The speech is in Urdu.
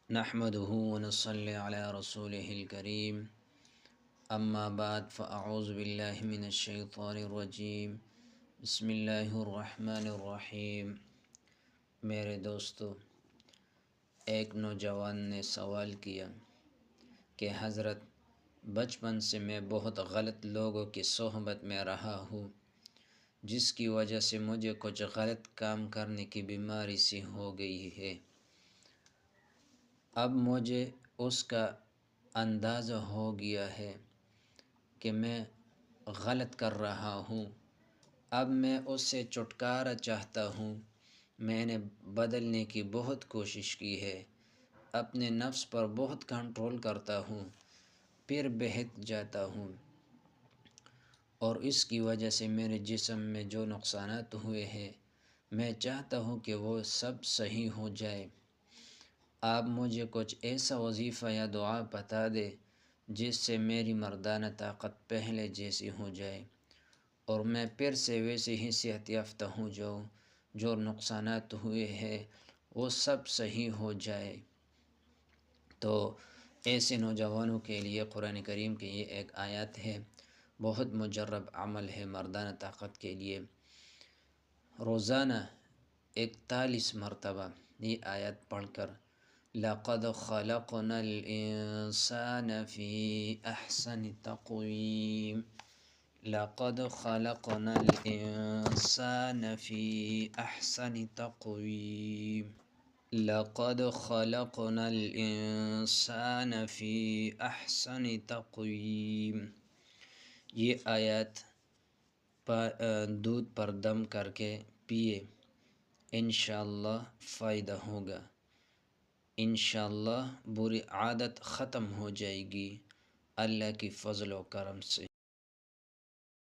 نحمده ونصلي على رسوله الكريم اما بعد فاعوذ باللہ من الشیطان الرجیم بسم اللہ الرحمن الرحیم۔ میرے دوستو، ایک نوجوان نے سوال کیا کہ حضرت، بچپن سے میں بہت غلط لوگوں کی صحبت میں رہا ہوں، جس کی وجہ سے مجھے کچھ غلط کام کرنے کی بیماری سی ہو گئی ہے۔ اب مجھے اس کا اندازہ ہو گیا ہے کہ میں غلط کر رہا ہوں۔ اب میں اس سے چھٹکارا چاہتا ہوں۔ میں نے بدلنے کی بہت کوشش کی ہے، اپنے نفس پر بہت کنٹرول کرتا ہوں، پھر بہت جاتا ہوں، اور اس کی وجہ سے میرے جسم میں جو نقصانات ہوئے ہیں، میں چاہتا ہوں کہ وہ سب صحیح ہو جائے۔ آپ مجھے کچھ ایسا وظیفہ یا دعا بتا دے جس سے میری مردانہ طاقت پہلے جیسی ہو جائے، اور میں پھر سے ویسے ہی صحت یافتہ ہو جاؤں، جو نقصانات ہوئے ہیں وہ سب صحیح ہو جائے۔ تو ایسے نوجوانوں کے لیے قرآن کریم کی یہ ایک آیت ہے، بہت مجرب عمل ہے مردانہ طاقت کے لیے۔ روزانہ 41 مرتبہ یہ آیت پڑھ کر لَقَدْ خَلَقْنَا الْإِنسَانَ فِي أَحْسَنِ تَقْوِيمٍ لَقَدْ خَلَقْنَا الْإِنسَانَ فِي أَحْسَنِ تَقْوِيمٍ لَقَدْ خَلَقْنَا الْإِنسَانَ فِي أَحْسَنِ تَقْوِيمٍ۔ یہ آیات دودھ پر دم کر کے پیے، انشاءاللہ فائدہ ہوگا، انشاءاللہ بری عادت ختم ہو جائے گی اللہ کی فضل و کرم سے۔